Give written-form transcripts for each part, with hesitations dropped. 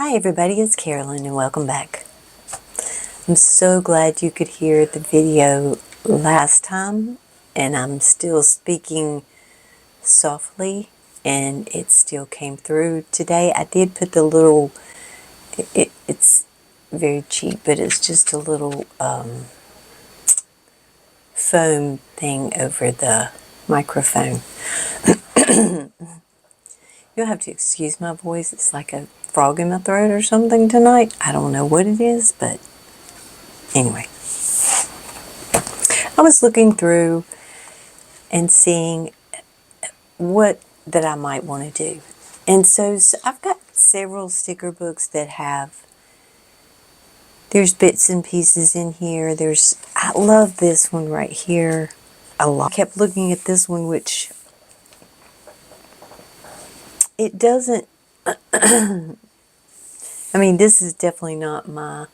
Hi everybody, it's Carolyn and welcome back. I'm so glad you could hear the video last time, and I'm still speaking softly and it still came through. Today I did put the little, it's very cheap, but it's just a little foam thing over the microphone. You'll have to excuse my voice. It's like a frog in my throat or something tonight. I don't know what it is, but anyway. I was looking through and seeing what that I might want to do. And so I've got several sticker books that there's bits and pieces in here. I love this one right here a lot. I kept looking at this one, which it doesn't, I mean, this is definitely not my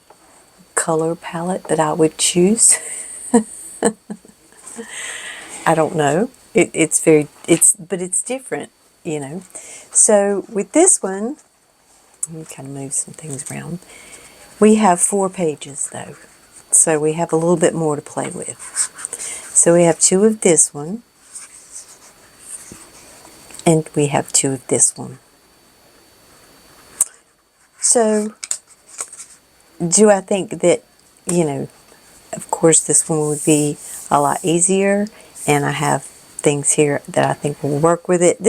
color palette that I would choose. I don't know. But it's different, you know. So with this one, let me kind of move some things around. We have 4 pages though. So we have a little bit more to play with. So we have 2 of this one. And we have 2 of this one. So, do I think that, you know, of course this one would be a lot easier, and I have things here that I think will work with it.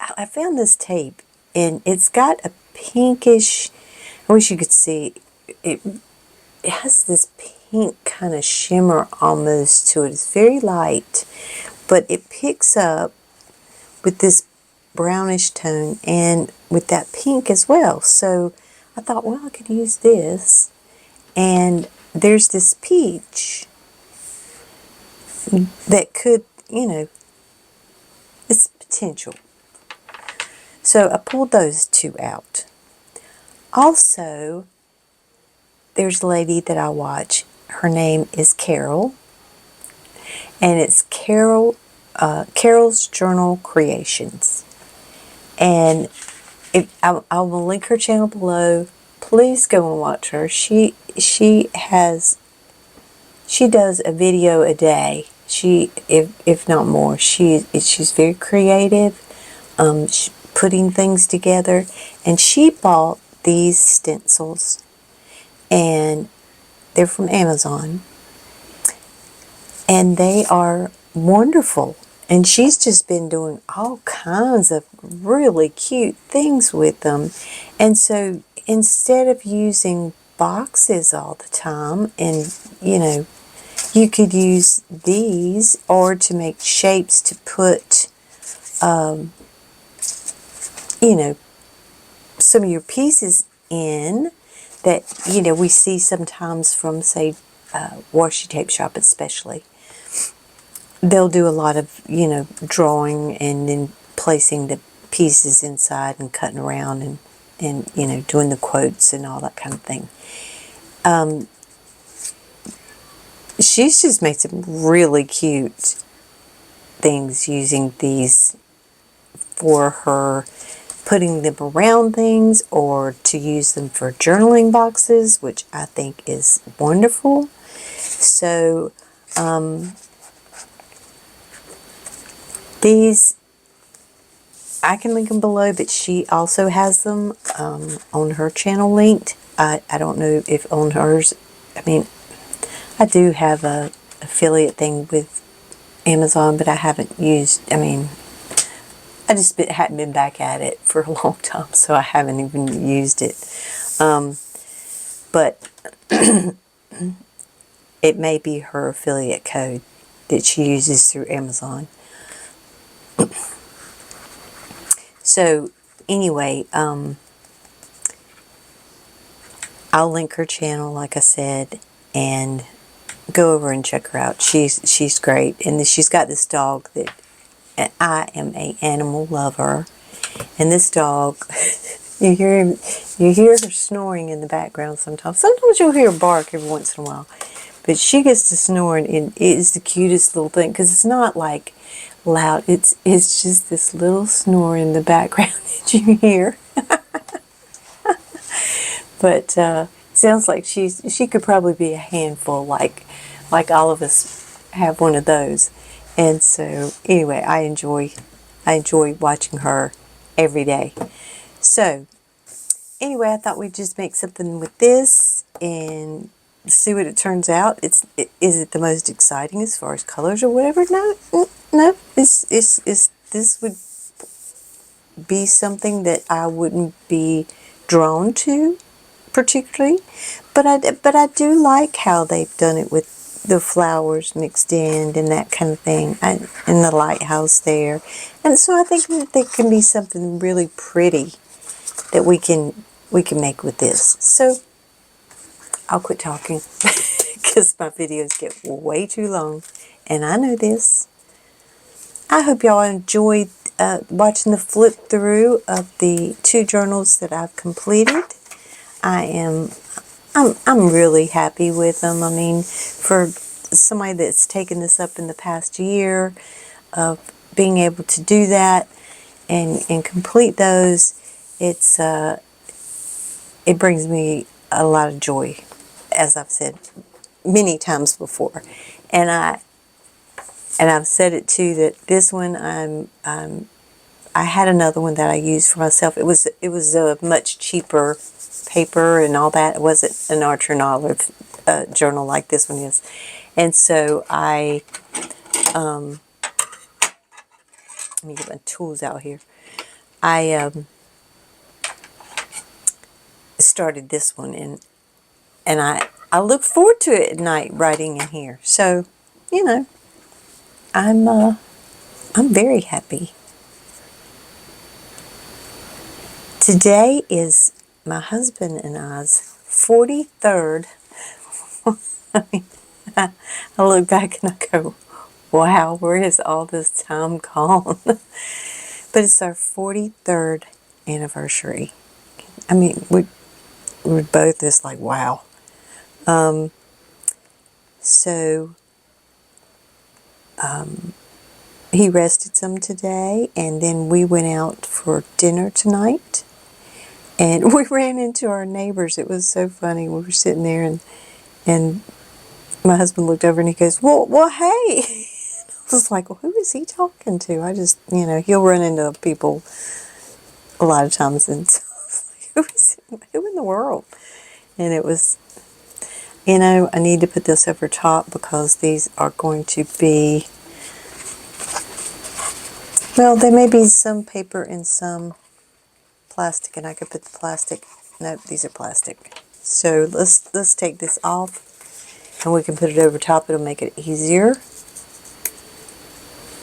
I found this tape, and it's got a pinkish, I wish you could see, it has this pink kind of shimmer almost to it. It's very light, but it picks up with this brownish tone and with that pink as well. So I thought, well, I could use this. And there's this peach that could, you know, it's potential. So I pulled those 2 out. Also, there's a lady that I watch. Her name is Carol. And it's Carol's Journal Creations. And I will link her channel below. Please go and watch her. She does a video a day. If not more. She's very creative. Putting things together. And she bought these stencils, and they're from Amazon. And they are wonderful. And she's just been doing all kinds of really cute things with them. And so instead of using boxes all the time, and you know, you could use these, or to make shapes to put, you know, some of your pieces in that, you know, we see sometimes from, say, washi tape shop especially. They'll do a lot of, you know, drawing and then placing the pieces inside and cutting around and you know, doing the quotes and all that kind of thing. She's just made some really cute things using these for her, putting them around things, or to use them for journaling boxes, which I think is wonderful. So, these, I can link them below, but she also has them on her channel linked. I don't know if on hers, I mean, I do have a affiliate thing with Amazon, but I haven't used, I mean, I just hadn't been back at it for a long time, so I haven't even used it. But it may be her affiliate code that she uses through Amazon. So anyway, I'll link her channel, like I said, and go over and check her out. She's great, and she's got this dog that, and I am an animal lover, and this dog, you hear her snoring in the background sometimes. Sometimes you'll hear her bark every once in a while, but she gets to snoring, and it is the cutest little thing, because it's not like loud. It's just this little snore in the background that you hear. But sounds like she could probably be a handful, like all of us have one of those. And so anyway, I enjoy watching her every day. So anyway, I thought we'd just make something with this and see what it turns out. Is it the most exciting as far as colors or whatever? No, no. This would be something that I wouldn't be drawn to particularly, but I do like how they've done it with the flowers mixed in and that kind of thing, and the lighthouse there. And so I think that there can be something really pretty that we can make with this. So I'll quit talking because my videos get way too long, and I know this. I hope y'all enjoyed watching the flip through of the 2 journals that I've completed. I'm really happy with them. I mean, for somebody that's taken this up in the past year, of being able to do that and complete those, it brings me a lot of joy, as I've said many times before. And I've said it too, that this one I had another one that I used for myself. It was a much cheaper paper and all that. It wasn't an Archer and Olive journal like this one is. And so let me get my tools out here. I started this one, and I look forward to it at night writing in here. So, you know, I'm very happy. Today is my husband and I's 43rd. I mean, I look back and I go, wow, where has all this time gone? But it's our 43rd anniversary. I mean, we're both just like, wow. So he rested some today, and then we went out for dinner tonight. And we ran into our neighbors. It was so funny. We were sitting there, and my husband looked over and he goes, well, hey. I was like, well, who is he talking to? I just, he'll run into people a lot of times, and so I was like, who in the world? And it was, I need to put this over top because these are going to be, well, there may be some paper and some plastic, and I could put the plastic, nope, these are plastic. So let's take this off, and we can put it over top. It'll make it easier.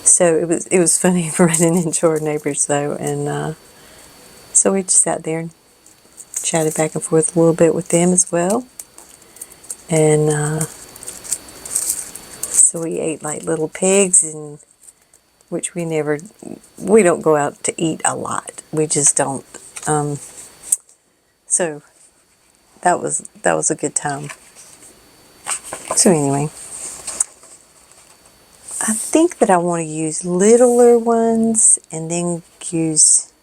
So it was funny running into our neighbors though, and so we just sat there and chatted back and forth a little bit with them as well. And so we ate like little pigs, and which we don't go out to eat a lot. We just don't. So that was a good time. So anyway, I think that I want to use littler ones and then use,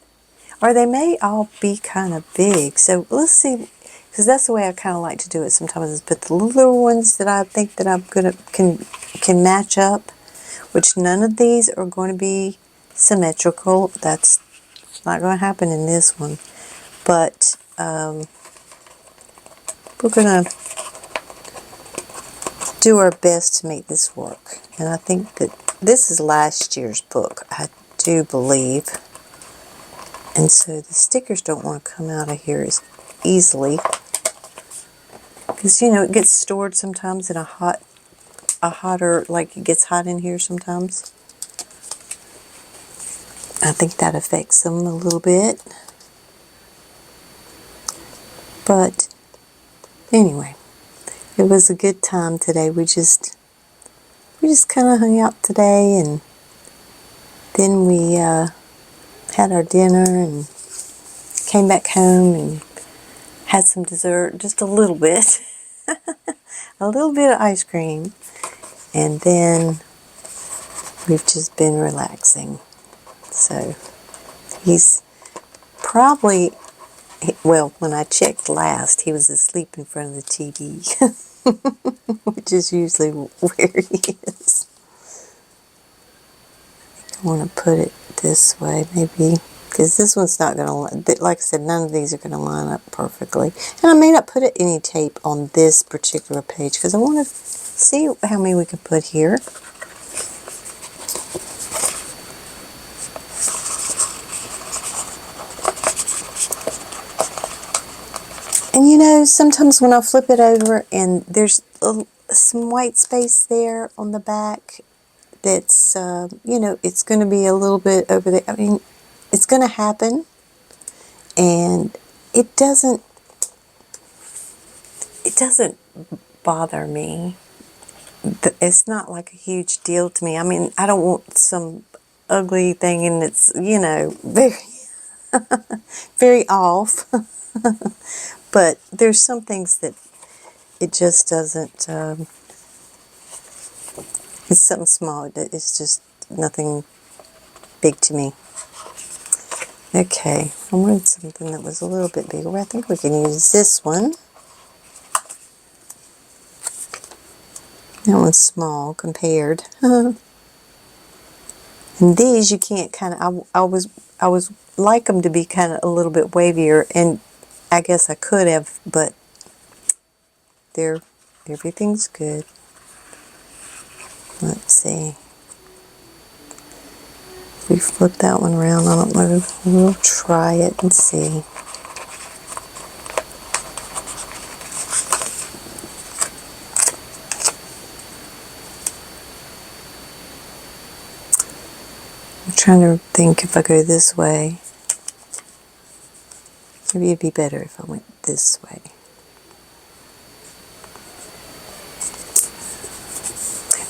or they may all be kind of big. So let's see, because that's the way I kind of like to do it sometimes, is put the littler ones that I think that I'm can match up, which none of these are going to be symmetrical. That's not going to happen in this one. But we're going to do our best to make this work. And I think that this is last year's book, I do believe. And so the stickers don't want to come out of here as easily. Because, it gets stored sometimes in a hotter, like it gets hot in here sometimes. I think that affects them a little bit. But anyway, it was a good time today. We just kind of hung out today, and then we had our dinner and came back home and had some dessert, just a little bit, a little bit of ice cream, and then we've just been relaxing. So he's probably Well, when I checked last, he was asleep in front of the TV, which is usually where he is. I want to put it this way, maybe, because this one's not going to, like I said, none of these are going to line up perfectly. And I may not put any tape on this particular page, because I want to see how many we can put here. And you know, sometimes when I flip it over and there's some white space there on the back, that's, you know, it's going to be a little bit over there. I mean, it's going to happen, and it doesn't bother me. It's not like a huge deal to me. I mean, I don't want some ugly thing and it's, you know, very, very off. But there's some things that it just doesn't, it's something small. It's just nothing big to me. Okay, I wanted something that was a little bit bigger. I think we can use this one. That one's small compared. And these you can't kind of, I was like them to be kind of a little bit wavier, and I guess I could have, but everything's good. Let's see. If we flip that one around, I don't know. We'll try it and see. I'm trying to think if I go this way. Maybe it'd be better if I went this way.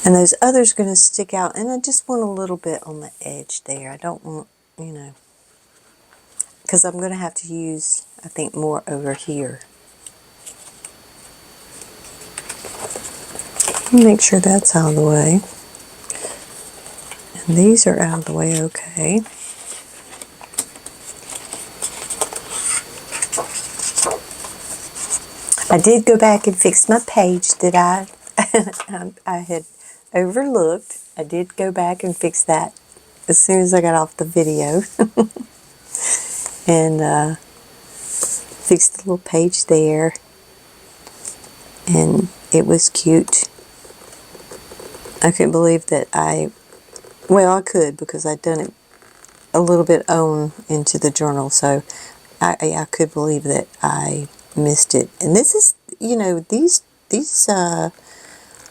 And those others are going to stick out, and I just want a little bit on the edge there. I don't want, you know, because I'm going to have to use, I think, more over here. Make sure that's out of the way. And these are out of the way okay. I did go back and fix my page that I had overlooked. I did go back and fix that as soon as I got off the video. And fixed the little page there. And it was cute. I couldn't believe that well, I could, because I'd done it a little bit on into the journal, so I could believe that I missed it. And this is, you know, these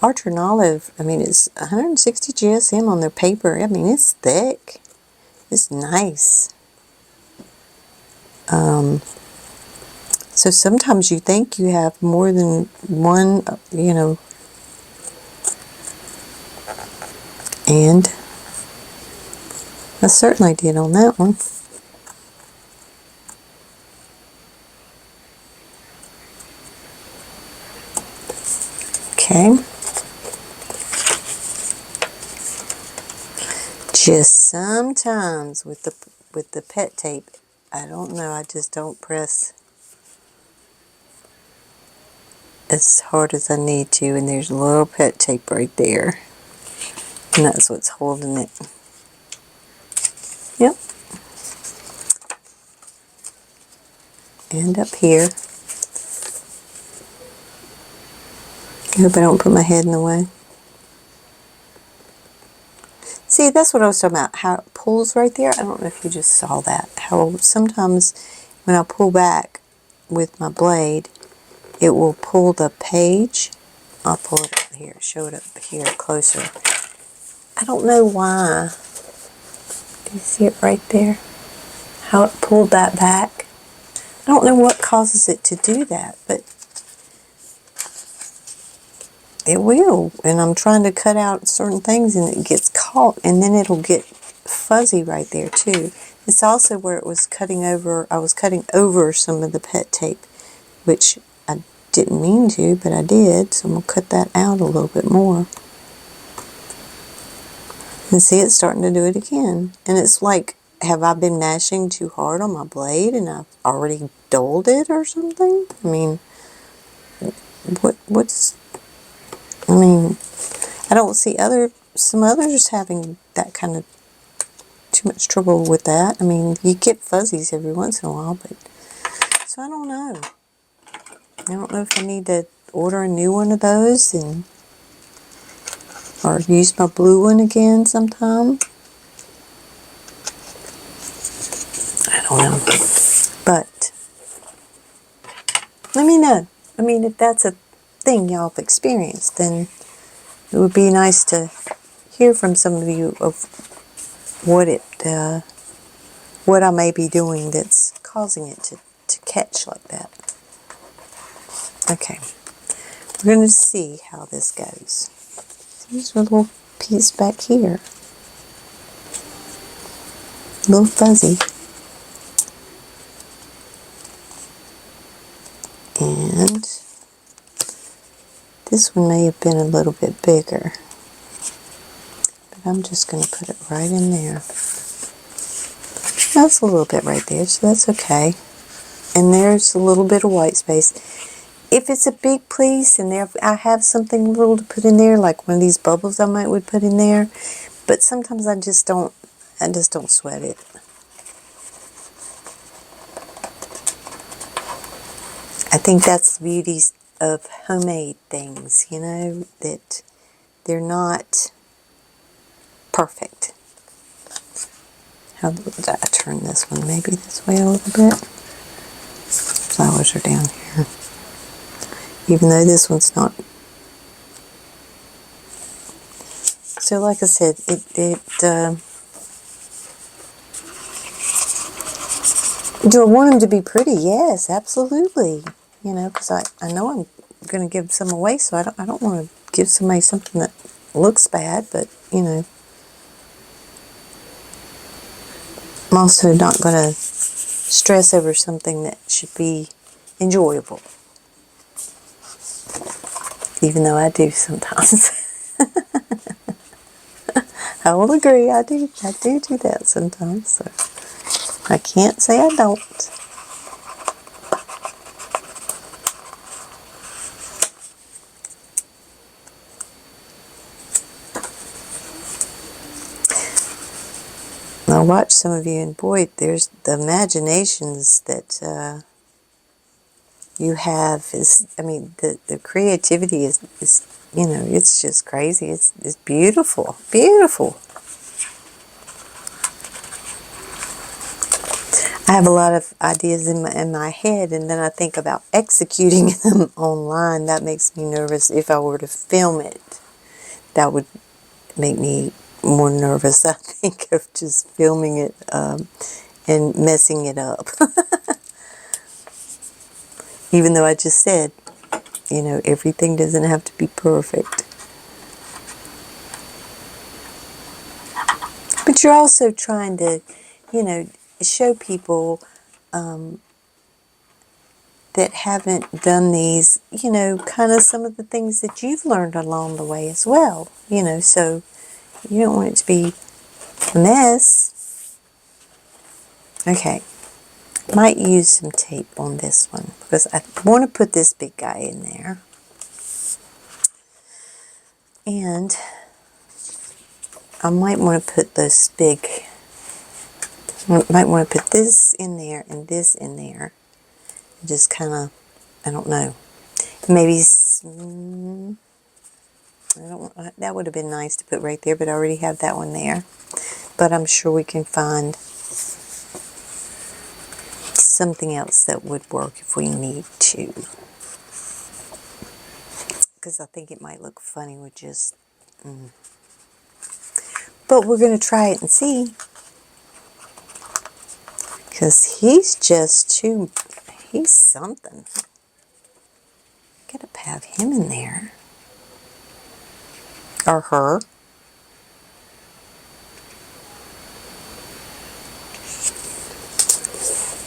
Archer and Olive, I mean, it's 160 GSM on their paper. I mean, it's thick. It's nice. So sometimes you think you have more than one, you know, and I certainly did on that one. Okay. Just sometimes with the pet tape, I don't know, I just don't press as hard as I need to, and there's a little pet tape right there, and that's what's holding it. Yep. And up here. I hope I don't put my head in the way. See, that's what I was talking about, how it pulls right there. I don't know if you just saw that. How sometimes when I pull back with my blade, it will pull the page. I'll pull it up here, show it up here closer. I don't know why. Do you see it right there? How it pulled that back? I don't know what causes it to do that, but it will. And I'm trying to cut out certain things and it gets caught, and then it'll get fuzzy right there too. It's also where it was cutting over, I was cutting over some of the pet tape, which I didn't mean to, but I did, so I'm going to cut that out a little bit more. And see, it's starting to do it again. And it's like have I been mashing too hard on my blade and I've already dulled it or something? I mean, I mean, I don't see some others having that kind of too much trouble with that. I mean, you get fuzzies every once in a while, but, so I don't know. I don't know if I need to order a new one of those or use my blue one again sometime. I don't know. But let me know. I mean, if that's a thing y'all have experienced, then it would be nice to hear from some of you of what I may be doing that's causing it to catch like that. Okay, we're going to see how this goes. There's a little piece back here. A little fuzzy. And this one may have been a little bit bigger. But I'm just going to put it right in there. That's a little bit right there, so that's okay. And there's a little bit of white space. If it's a big piece and I have something little to put in there, like one of these bubbles I would put in there, but sometimes I just don't sweat it. I think that's the beauty of homemade things, you know, that they're not perfect. How would I turn this one? Maybe this way a little bit. Flowers are down here. Even though this one's not. So like I said, do I want them to be pretty? Yes, absolutely. You know, because I know I'm going to give some away, so I don't want to give somebody something that looks bad, but, you know, I'm also not going to stress over something that should be enjoyable. Even though I do sometimes. I will agree, I do that sometimes, so I can't say I don't. I watch some of you, and boy, there's the imaginations that you have is, I mean, the creativity is, you know, it's just crazy. It's beautiful, beautiful. I have a lot of ideas in my head, and then I think about executing them online. That makes me nervous. If I were to film it, that would make me more nervous, I think, of just filming it and messing it up. Even though I just said, you know, everything doesn't have to be perfect. But you're also trying to, you know, show people that haven't done these, you know, kind of some of the things that you've learned along the way as well. You know, so you don't want it to be a mess. Okay. Might use some tape on this one because I want to put this big guy in there. And I might want to put this might want to put this in there and this in there. Just kind of, I don't know. Maybe, that would have been nice to put right there, but I already have that one there. But I'm sure we can find something else that would work if we need to. Because I think it might look funny with just... But we're going to try it and see. Because he's just too... He's something. Gotta have him in there. Or her.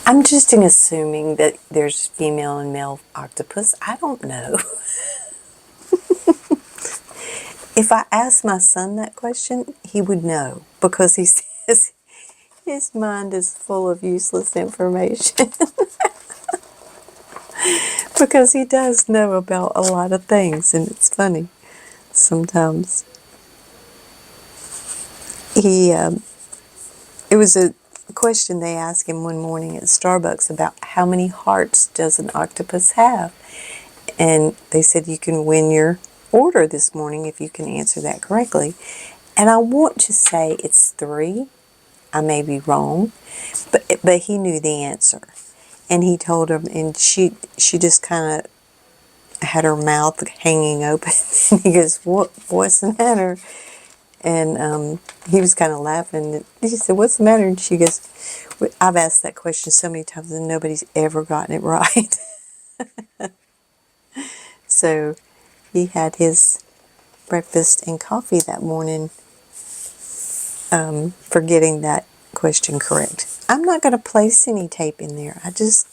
I'm just assuming that there's female and male octopus. I don't know. If I asked my son that question, he would know. Because he says, His mind is full of useless information. Because he does know about a lot of things, and it's funny sometimes. It was a question they asked him one morning at Starbucks about how many hearts does an octopus have? And they said you can win your order this morning if you can answer that correctly. And I want to say it's 3. I may be wrong, but he knew the answer. And he told him, and she just kind of had her mouth hanging open. And he goes, what's the matter? And he was kind of laughing. He said, what's the matter? And she goes, I've asked that question so many times and nobody's ever gotten it right. So he had his breakfast and coffee that morning for getting that question correct. I'm not going to place any tape in there. I just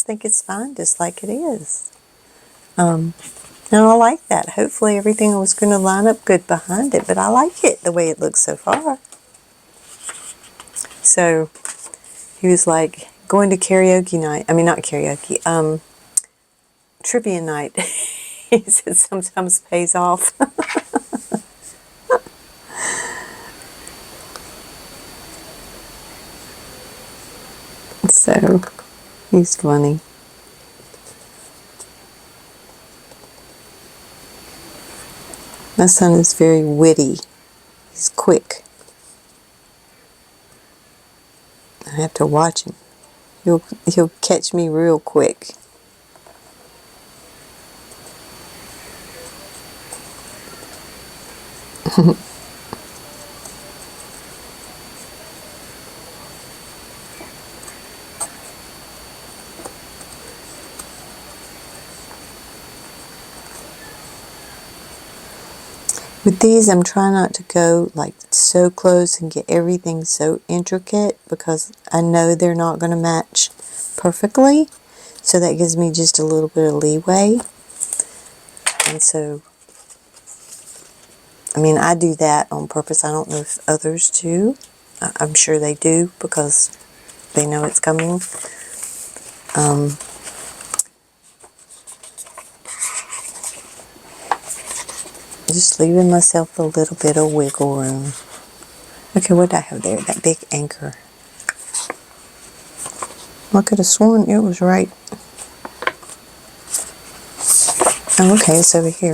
think it's fine just like it is. And I like that. Hopefully everything was going to line up good behind it, but I like it the way it looks so far. So he was like, going to karaoke night. I mean, not karaoke, trivia night. He said sometimes pays off. So he's funny. My son is very witty. He's quick. I have to watch him. He'll catch me real quick. With these, I'm trying not to go like so close and get everything so intricate because I know they're not going to match perfectly. So that gives me just a little bit of leeway. And so, I mean, I do that on purpose. I don't know if others do. I'm sure they do because they know it's coming. Just leaving myself a little bit of wiggle room. Okay, what did I have there? That big anchor. I could have sworn it was right. Oh, okay, it's over here.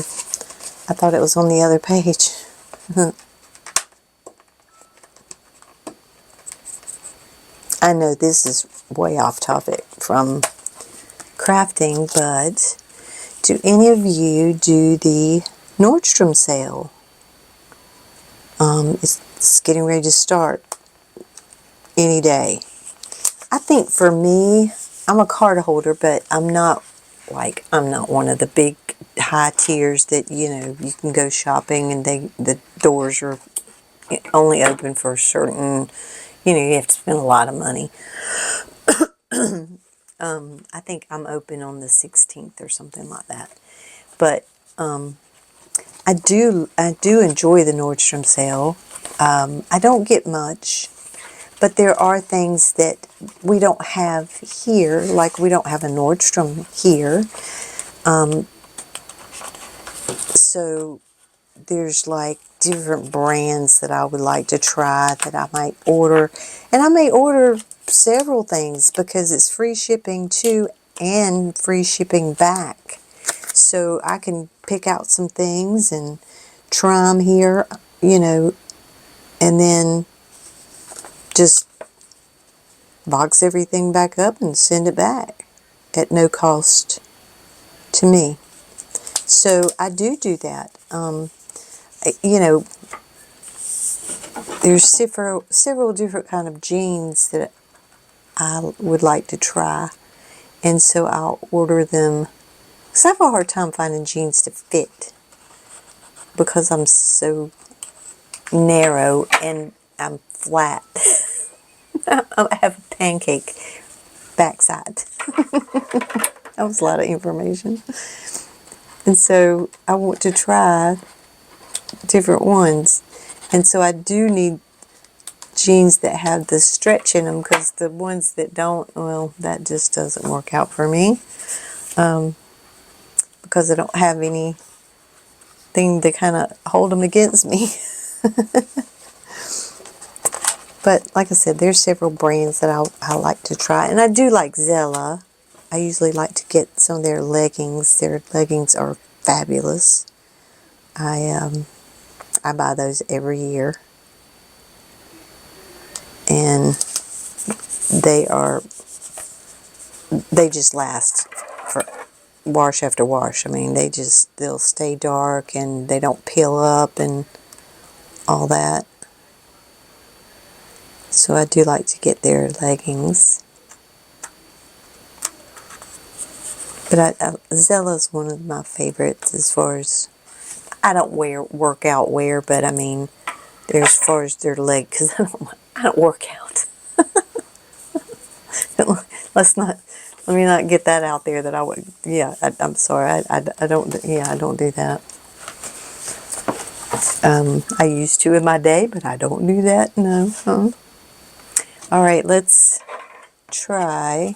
I thought it was on the other page. I know this is way off topic from crafting, but do any of you do the Nordstrom sale? It's getting ready to start any day. I think for me, I'm a card holder, but I'm not one of the big high tiers that, you can go shopping and the doors are only open for a certain, you have to spend a lot of money. I think I'm open on the 16th or something like that. But I do enjoy the Nordstrom sale. I don't get much, but there are things that we don't have here, like we don't have a Nordstrom here. So there's like different brands that I would like to try that I might order. And I may order several things because it's free shipping too and free shipping back. So I can pick out some things and try them here, and then just box everything back up and send it back at no cost to me. So I do that. There's several different kind of jeans that I would like to try. And so I'll order them. Because I have a hard time finding jeans to fit. Because I'm so narrow and I'm flat. I have a pancake backside. That was a lot of information. And so I want to try different ones. And so I do need jeans that have the stretch in them, because the ones that don't, well, that just doesn't work out for me. Because I don't have anything to kind of hold them against me. But like I said, there's several brands that I like to try. And I do like Zella. I usually like to get some of their leggings. Their leggings are fabulous. I buy those every year. And they just last for wash after wash. I mean, they'll stay dark and they don't peel up and all that. So I do like to get their leggings. But Zella's one of my favorites as far as, I don't wear workout wear, but I mean, as far as their leg, because I don't work out. Let me not get that out there that I would, yeah, I'm sorry, I don't, yeah, I don't do that. I used to in my day, but I don't do that, no. All right, let's try.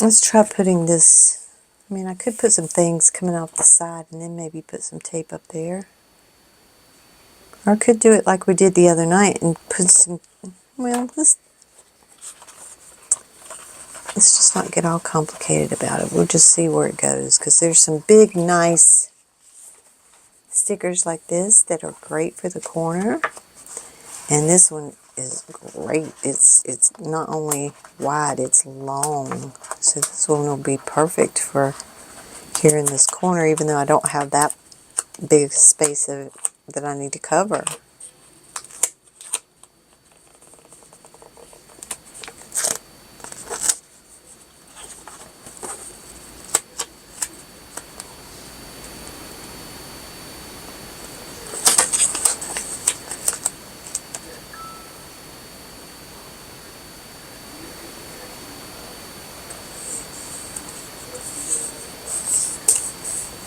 Let's try putting this, I mean, I could put some things coming off the side and then maybe put some tape up there. Or I could do it like we did the other night and put some, well, let's just not get all complicated about it. We'll just see where it goes, because there's some big, nice stickers like this that are great for the corner. And this one is great. It's not only wide, it's long. So this one will be perfect for here in this corner, even though I don't have that big space of that I need to cover.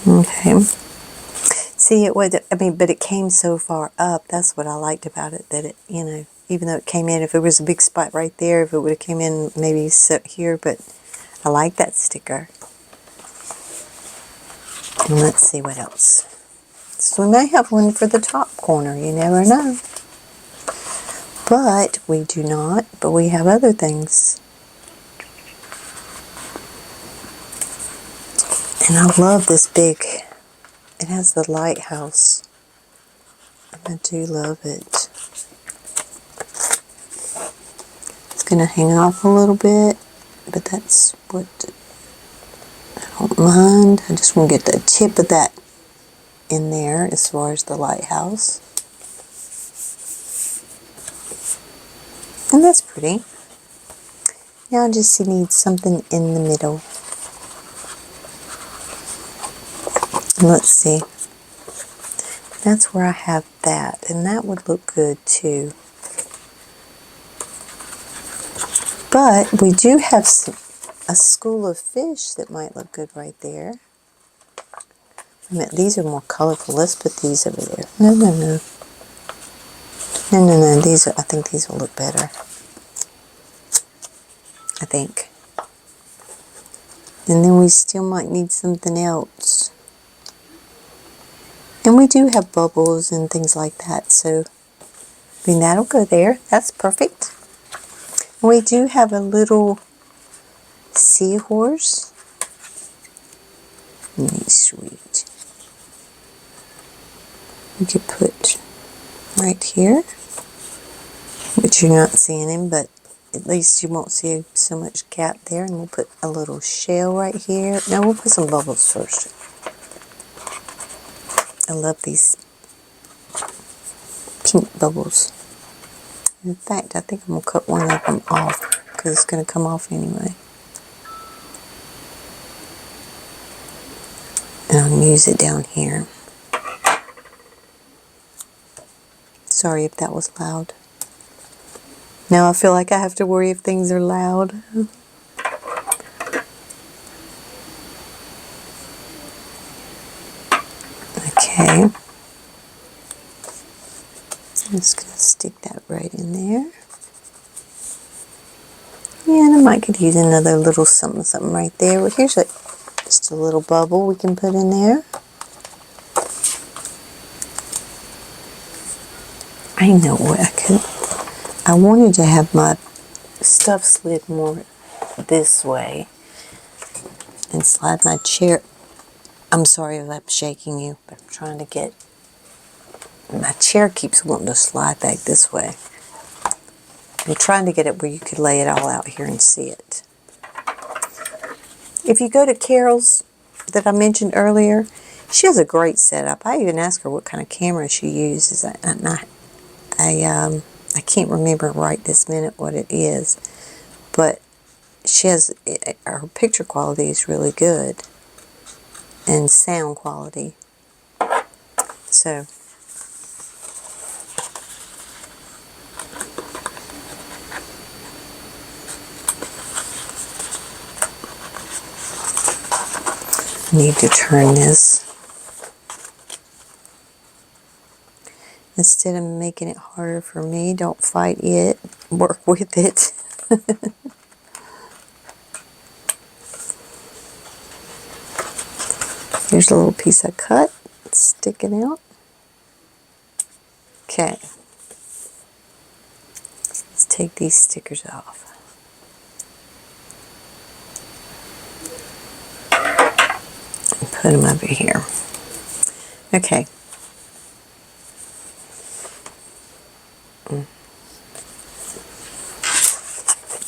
Okay. See, it was, I mean, but it came so far up. That's what I liked about it, that it, you know, even though it came in, if it was a big spot right there, if it would have came in maybe sit here, but I like that sticker. And let's see what else. So we may have one for the top corner, you never know. But we do not, but we have other things. And I love this big, it has the lighthouse. I do love it. It's going to hang off a little bit, but that's what, I don't mind. I just want to get the tip of that in there as far as the lighthouse. And that's pretty. Now I just need something in the middle. Let's see. That's where I have that, and that would look good too. But we do have a school of fish that might look good right there. I mean, these are more colorful. Let's put these over there. No. These are, I think these will look better. I think. And then we still might need something else. And we do have bubbles and things like that, so I mean, that'll go there. That's perfect. We do have a little seahorse. Sweet. We could put right here, which you're not seeing him, but at least you won't see so much gap there. And we'll put a little shell right here. No, we'll put some bubbles first. I love these pink bubbles. In fact, I think I'm going to cut one of them off because it's going to come off anyway. And I'll use it down here. Sorry if that was loud. Now I feel like I have to worry if things are loud. Okay. just going to stick that right in there. And I might could use another little something right there. Well, here's just a little bubble we can put in there. I know what I could. I wanted to have my stuff slid more this way and slide my chair. I'm sorry if I'm shaking you, but I'm trying to get, my chair keeps wanting to slide back this way. I'm trying to get it where you could lay it all out here and see it. If you go to Carol's that I mentioned earlier, she has a great setup. I even asked her what kind of camera she uses, and I can't remember right this minute what it is, but she has, her picture quality is really good, and sound quality. So I need to turn this. Instead of making it harder for me, don't fight it, work with it. Here's a little piece I cut, stick it out. Okay, let's take these stickers off. And put them over here. Okay.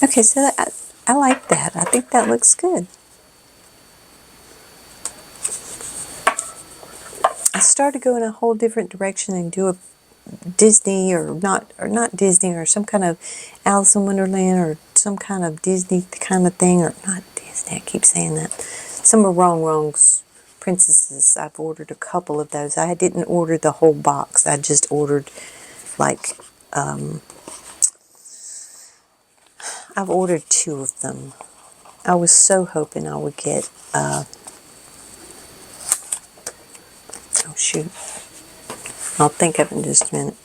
Okay, so I like that. I think that looks good. I started going a whole different direction and do a Disney or not Disney, or some kind of Alice in Wonderland or some kind of Disney kind of thing, or not Disney, I keep saying that. Some of Wrongs princesses. I've ordered a couple of those. I didn't order the whole box. I just ordered like I've ordered 2 of them. I was so hoping I would get oh shoot. I'll think of it in just a minute.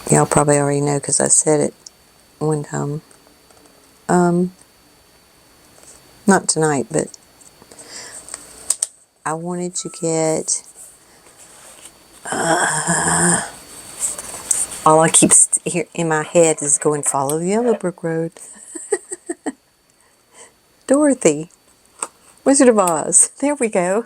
Y'all probably already know because I said it one time. Not tonight, but I wanted to get all I keep here in my head is going, follow the yellow brick road. Dorothy, Wizard of Oz. There we go.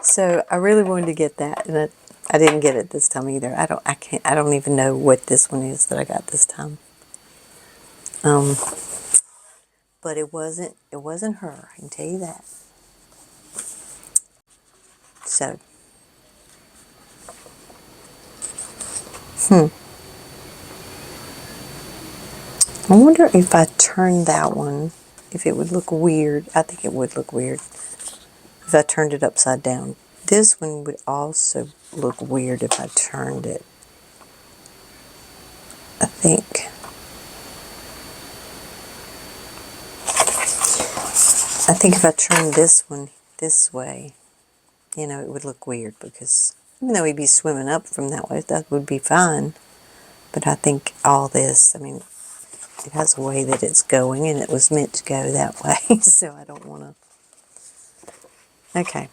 So I really wanted to get that, and I didn't get it this time either. I don't even know what this one is that I got this time. But it wasn't her, I can tell you that. So I wonder if I turned that one, if it would look weird. I think it would look weird if I turned it upside down. This one would also look weird if I turned it, I think. I think if I turned this one this way, you know, it would look weird, because even though he'd be swimming up from that way, that would be fine. But I think all this, I mean, it has a way that it's going, and it was meant to go that way, so I don't want to. Okay,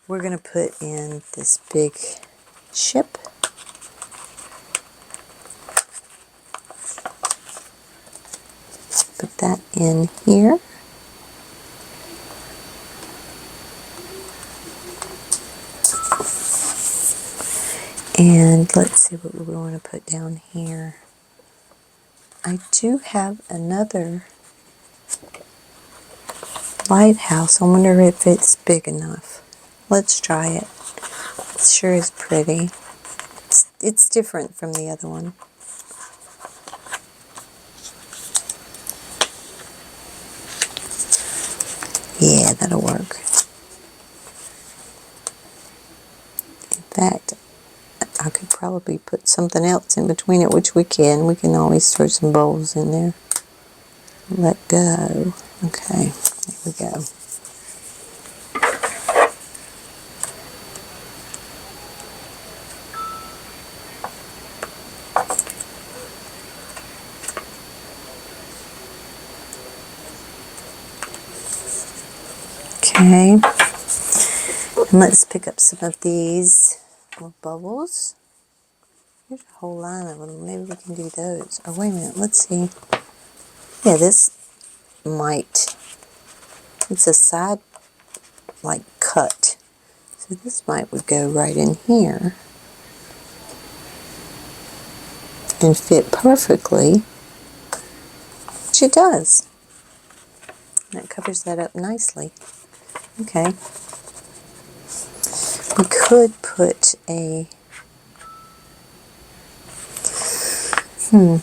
we're going to put in this big ship. Put that in here. And let's see what we want to put down here. I do have another lighthouse. I wonder if it's big enough. Let's try it. It sure is pretty. It's different from the other one. Yeah, that'll work. In fact, I could probably put something else in between it, which we can. We can always throw some bowls in there. Let go. Okay, there we go. Okay, and let's pick up some of these little bubbles. There's a whole line of them. Maybe we can do those. Oh, wait a minute. Let's see. Yeah, this might. It's a side, like, cut. So this would go right in here and fit perfectly, which it does. That covers that up nicely. Okay. We could put a, we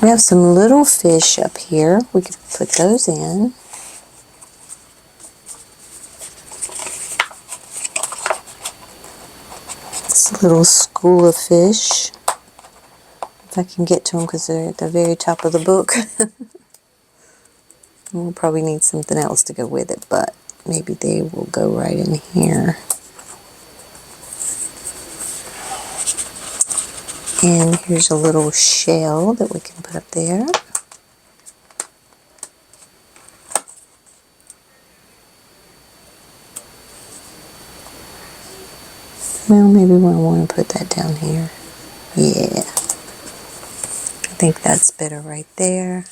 have some little fish up here. We could put those in. This little school of fish. If I can get to them because they're at the very top of the book. We'll probably need something else to go with it, but maybe they will go right in here. And here's a little shell that we can put up there. Well, maybe we want to put that down here. Yeah. I think that's better right there.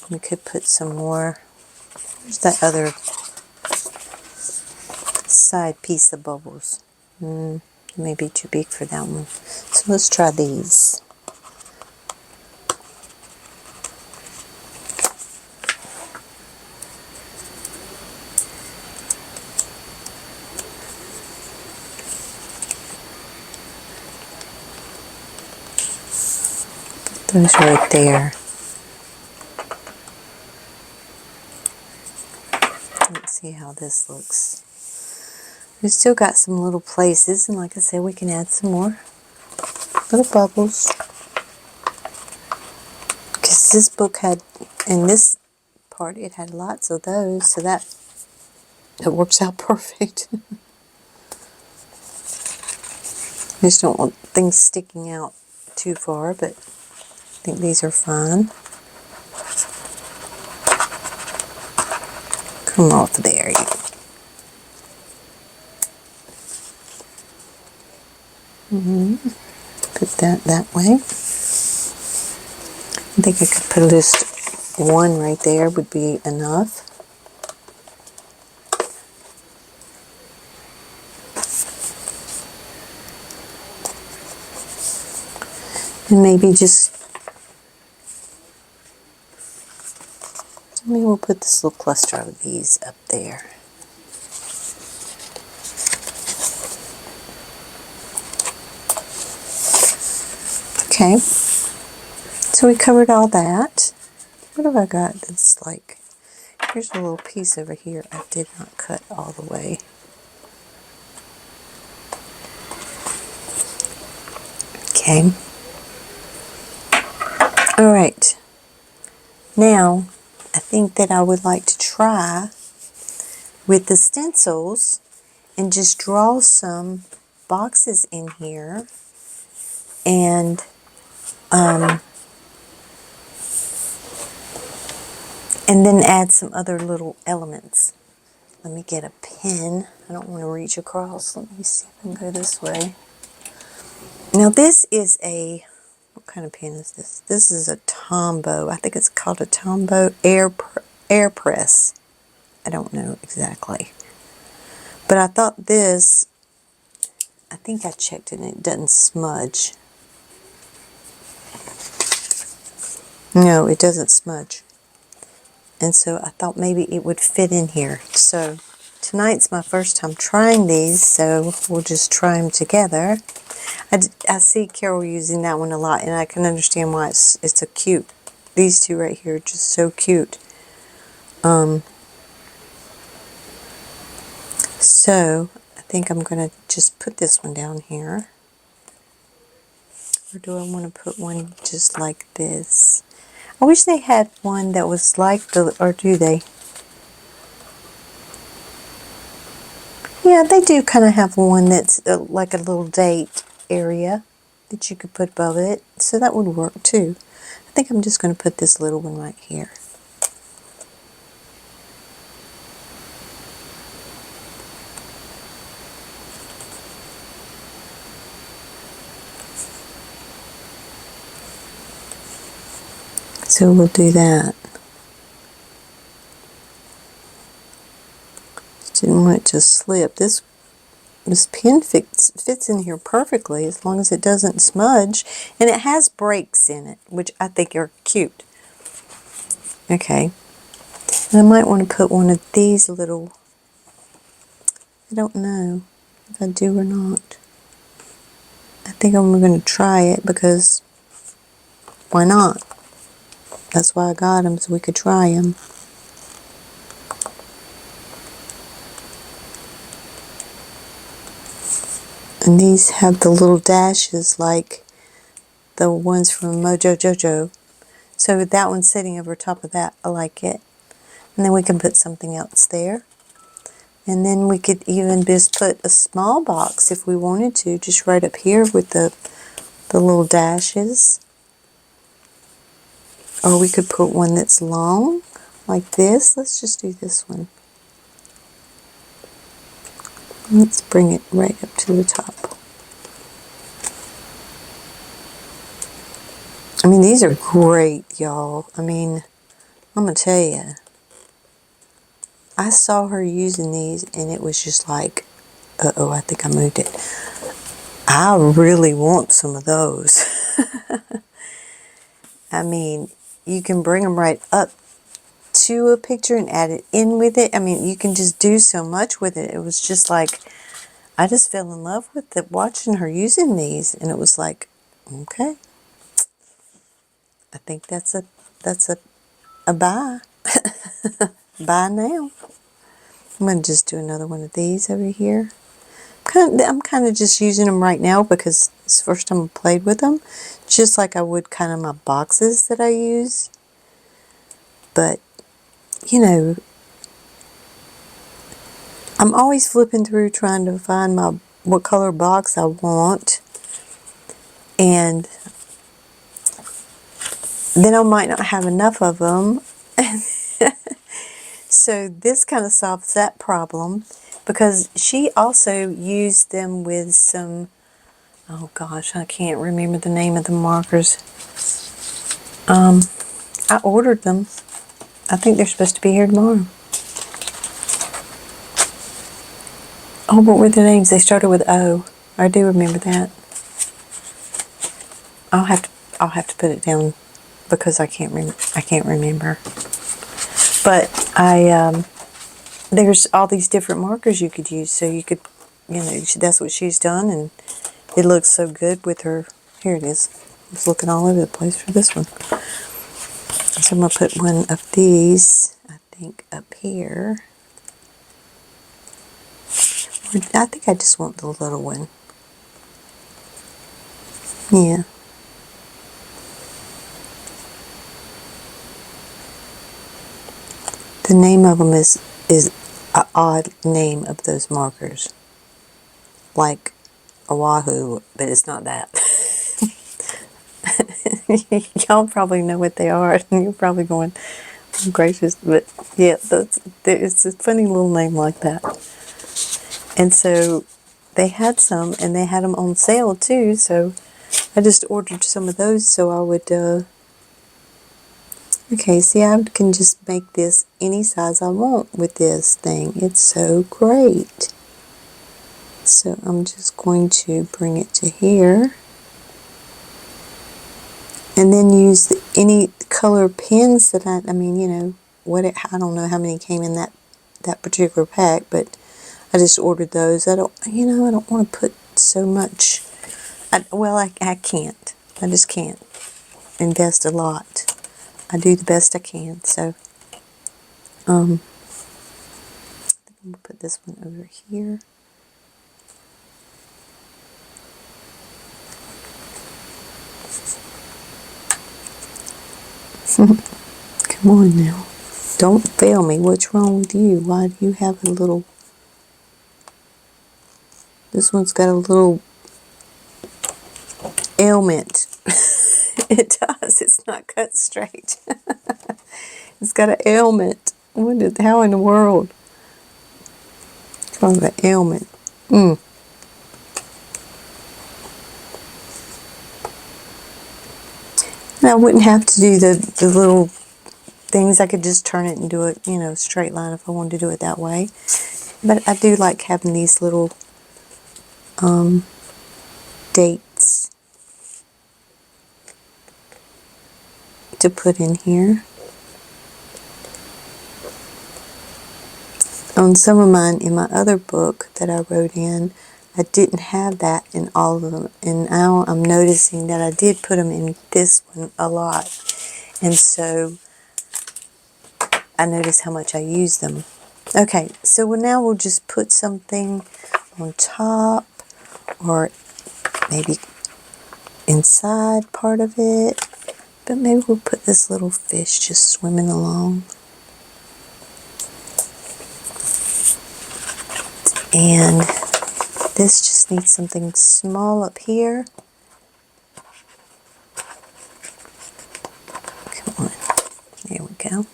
We could put some more. There's that other side piece of bubbles. May be too big for that one. So let's try these. Those right there. Let's see how this looks. We've still got some little places, and like I said, we can add some more little bubbles. Because this book had, in this part, it had lots of those, so that it works out perfect. I just don't want things sticking out too far, but I think these are fine. Come off there. Put that way. I think I could put just one right there would be enough. And maybe we'll put this little cluster of these up there. Okay, so we covered all that. What have I got that's like, here's a little piece over here I did not cut all the way. Okay. All right. Now, I think that I would like to try with the stencils and just draw some boxes in here and then add some other little elements. Let me get a pen. I don't want to reach across. Let me see if I can go this way. Now this is a, what kind of pen is this? This is a Tombow. I think it's called a Tombow Air Press. I don't know exactly. But I thought this, I think I checked it and it doesn't smudge. No, it doesn't smudge. And so I thought maybe it would fit in here. So tonight's my first time trying these, so we'll just try them together. I see Carol using that one a lot, and I can understand why it's so cute. These two right here are just so cute. So I think I'm going to just put this one down here. Or do I want to put one just like this? I wish they had one that was like the, or do they? Yeah, they do kind of have one that's like a little date area that you could put above it. So that would work too. I think I'm just going to put this little one right here. So we'll do that. Just didn't want it to slip. This pin fits in here perfectly as long as it doesn't smudge. And it has breaks in it, which I think are cute. Okay. And I might want to put one of these little, I don't know if I do or not. I think I'm going to try it because why not? That's why I got them, so we could try them. And these have the little dashes like the ones from Mojo Jojo. So that one's sitting over top of that. I like it. And then we can put something else there. And then we could even just put a small box if we wanted to, just right up here with the little dashes. Or we could put one that's long, like this. Let's just do this one. Let's bring it right up to the top. I mean, these are great, y'all. I mean, I'm going to tell you. I saw her using these, and it was just like, uh-oh, I think I moved it. I really want some of those. I mean, you can bring them right up to a picture and add it in with it. I mean, you can just do so much with it. It was just like, I just fell in love with it watching her using these, and it was like, okay, I think that's a buy. Buy now. I'm going to just do another one of these over here. I'm kind of just using them right now because it's the first time I played with them. Just like I would kind of my boxes that I use. But, you know, I'm always flipping through trying to find what color box I want. And then I might not have enough of them. So this kind of solves that problem because she also used them with some, oh gosh, I can't remember the name of the markers. I ordered them. I think they're supposed to be here tomorrow. Oh, what were the names? They started with O. I do remember that. I'll have to put it down because I can't remember. But there's all these different markers you could use, so you could, you know, that's what she's done, and it looks so good with her. Here it is. I was looking all over the place for this one. So I'm going to put one of these, I think, up here. I think I just want the little one. Yeah. The name of them is an odd name of those markers. Like Oahu, but it's not that. Y'all probably know what they are, and you're probably going, oh, gracious, but yeah, it's a funny little name like that. And so they had some, and they had them on sale too, so I just ordered some of those so I would, okay, see, I can just make this any size I want with this thing. It's so great. So I'm just going to bring it to here. And then use any color pins that I mean, you know, I don't know how many came in that particular pack, but I just ordered those. I don't want to put so much. I can't. I just can't invest a lot. I do the best I can. So, I'm gonna put this one over here. Come on now. Don't fail me. What's wrong with you? Why do you have a little... This one's got a little ailment. It does. It's not cut straight. It's got an ailment. How in the world? It's called an ailment. And I wouldn't have to do the little things. I could just turn it and do it, you know, straight line if I wanted to do it that way. But I do like having these little dates to put in here. On some of mine, in my other book that I wrote in, I didn't have that in all of them. And now I'm noticing that I did put them in this one a lot. And so I notice how much I use them. Okay, so now we'll just put something on top, or maybe inside part of it. But maybe we'll put this little fish just swimming along. And this just needs something small up here. Come on. There we go.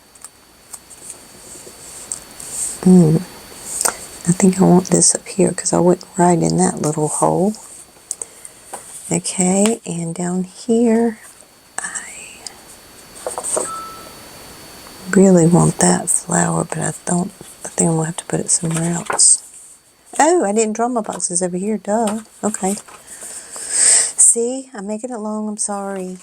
I think I want this up here because I went right in that little hole. Okay, and down here, I really want that flower, but I think I'm going to have to put it somewhere else. Oh, I didn't draw my boxes over here, duh. Okay. See, I'm making it long, I'm sorry.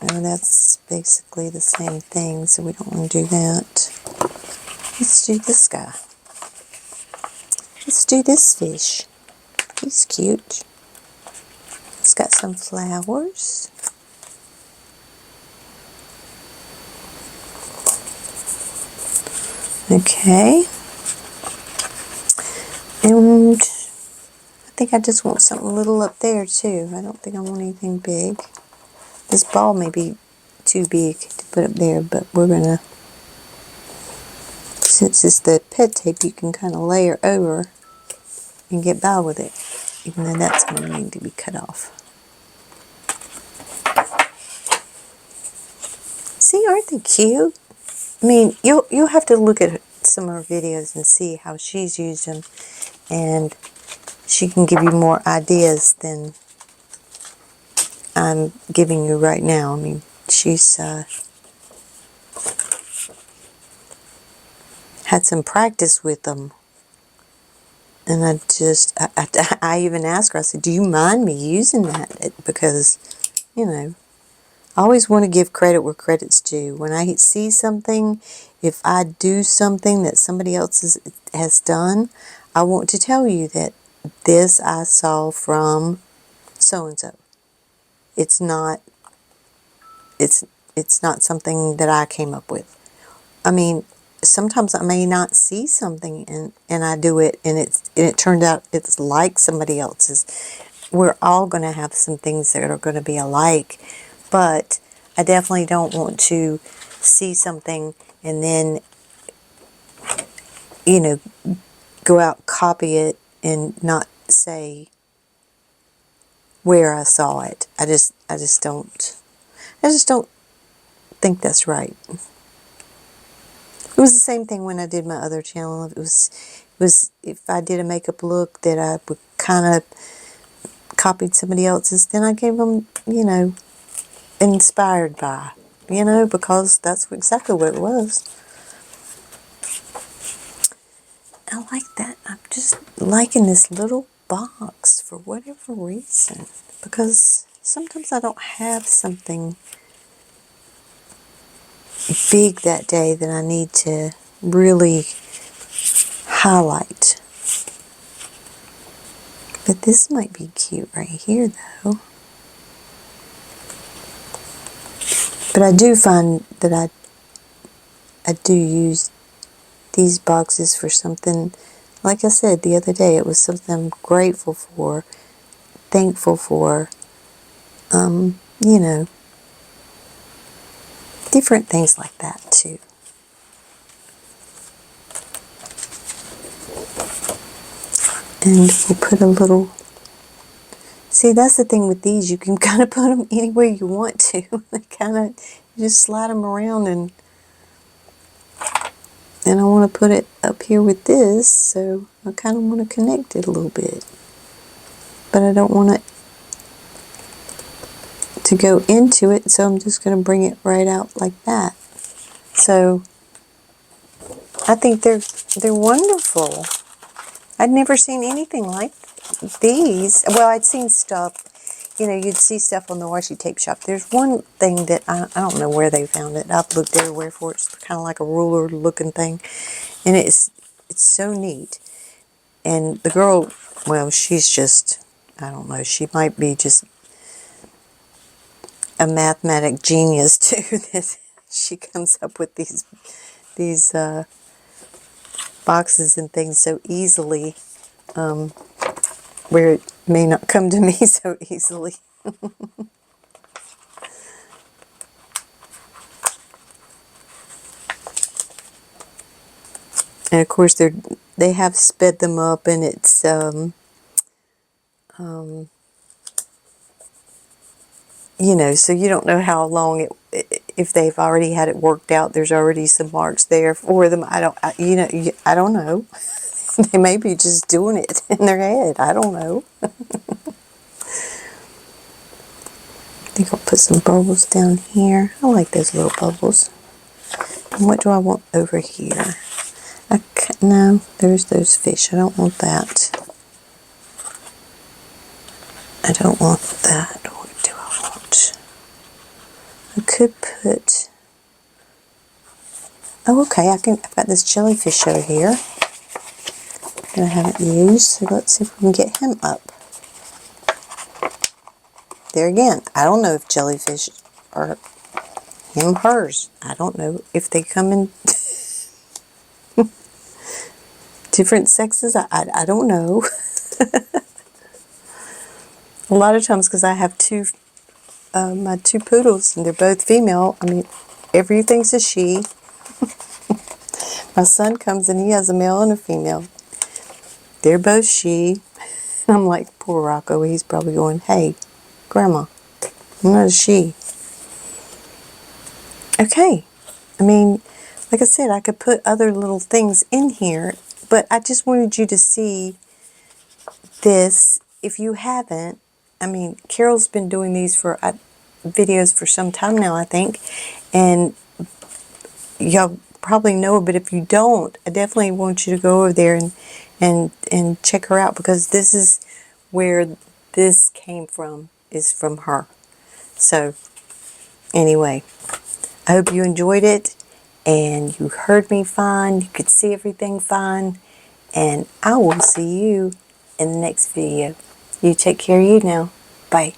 And that's basically the same thing, so we don't want to do that. Let's do this guy. Let's do this fish. He's cute. It's got some flowers. Okay. And I think I just want something little up there too. I don't think I want anything big. This ball may be too big to put up there, but we're going to, since it's the pet tape, you can kind of layer over and get by with it, even though that's going to need to be cut off. See, aren't they cute? I mean, you'll have to look at some of her videos and see how she's used them, and she can give you more ideas than I'm giving you right now. I mean, she's had some practice with them. And I even asked her, I said, do you mind me using that? Because, you know, I always want to give credit where credit's due. When I see something, if I do something that somebody else has done, I want to tell you that this I saw from so-and-so. It's not something that I came up with. I mean, sometimes I may not see something and I do it and it turned out it's like somebody else's. We're all going to have some things that are going to be alike, but I definitely don't want to see something and then, you know, go out, copy it, and not say where I saw it. I just don't think that's right. It was the same thing when I did my other channel. It was if I did a makeup look that I would kind of copied somebody else's, then I gave them, you know, inspired by, you know, because that's exactly what it was. I like that. I'm just liking this little box for whatever reason, because sometimes I don't have something big that day that I need to really highlight. But this might be cute right here though. But I do find that I do use these boxes for something, like I said the other day, it was something I'm grateful for, thankful for, you know, different things like that too. And we'll put a little, see, that's the thing with these, you can kind of put them anywhere you want to. They kind of, you just slide them around, and I want to put it up here with this, so I kind of want to connect it a little bit. But I don't want it to go into it, so I'm just going to bring it right out like that. So I think they're wonderful. I'd never seen anything like these. Well, I'd seen stuff, you know, you'd see stuff on the washi tape shop. There's one thing that I don't know where they found it. I've looked everywhere for it. It's kind of like a ruler looking thing. And it's so neat. And the girl, well, she's just, I don't know, she might be just a mathematic genius too, that she comes up with these boxes and things so easily, where it may not come to me so easily. And of course they have sped them up, and it's you know, so you don't know how long if they've already had it worked out. There's already some marks there for them. I don't know. They may be just doing it in their head. I don't know. I think I'll put some bubbles down here. I like those little bubbles. And what do I want over here? No, there's those fish. I don't want that. I don't want that. What do I want? I could put... Oh, okay. I've got this jellyfish over here that I haven't used. So let's see if we can get him up. There again, I don't know if jellyfish are him, hers. I don't know if they come in different sexes. I don't know. A lot of times, because I have my two poodles, and they're both female. I mean, everything's a she. My son comes and he has a male and a female. They're both she. I'm like, poor Rocco. He's probably going, hey, Grandma, I'm not a she. Okay. I mean, like I said, I could put other little things in here, but I just wanted you to see this. If you haven't, I mean, Carol's been doing these for videos for some time now, I think, and y'all probably know her, but if you don't, I definitely want you to go over there and check her out, because this is where this came from, is from her. So anyway, I hope you enjoyed it and you heard me fine, you could see everything fine, and I will see you in the next video. You take care of you now. Bye.